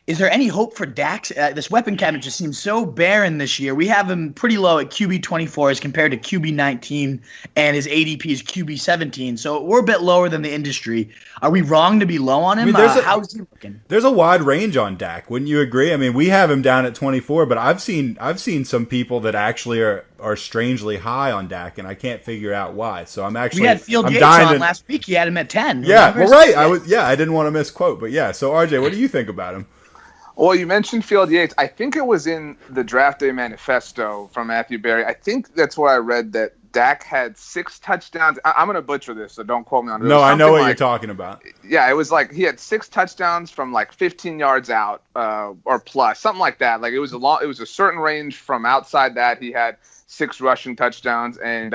Is there any hope for Dak? This weapon cabinet just seems so barren this year. We have him pretty low at QB 24 as compared to QB 19, and his ADP is QB 17. So we're a bit lower than the industry. Are we wrong to be low on him? How's he looking? There's a wide range on Dak. Wouldn't you agree? I mean, we have him down at 24, but I've seen some people that actually are strangely high on Dak, and I can't figure out why. So I'm actually we had Field I'm Yates dying on last week. He had him at 10. Yeah, Remember? well, right. I didn't want to misquote, but yeah. So RJ, what do you think about him? Well, you mentioned Field Yates. I think it was in the draft day manifesto from Matthew Berry. I think that's where I read that Dak had 6 touchdowns. I'm going to butcher this, so don't quote me on it. No, I know what you're talking about. Yeah, it was like he had 6 touchdowns from like 15 yards out or plus, something like that. Like it was a certain range from outside that. He had 6 rushing touchdowns, and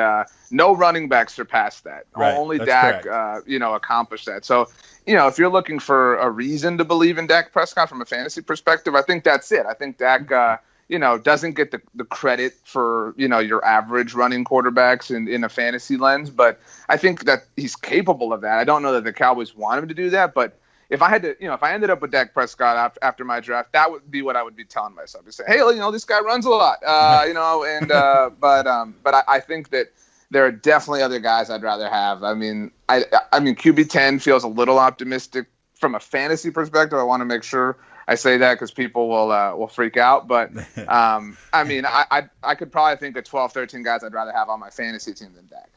no running back surpassed that. Right, only Dak, accomplished that. So, if you're looking for a reason to believe in Dak Prescott from a fantasy perspective, I think that's it. I think Dak, doesn't get the credit for, your average running quarterbacks in a fantasy lens, but I think that he's capable of that. I don't know that the Cowboys want him to do that, but if I had to, if I ended up with Dak Prescott after my draft, that would be what I would be telling myself. To say, hey, this guy runs a lot, but I think that there are definitely other guys I'd rather have. I mean, QB 10 feels a little optimistic from a fantasy perspective. I want to make sure I say that because people will freak out. But I could probably think of 12, 13 guys I'd rather have on my fantasy team than Dak.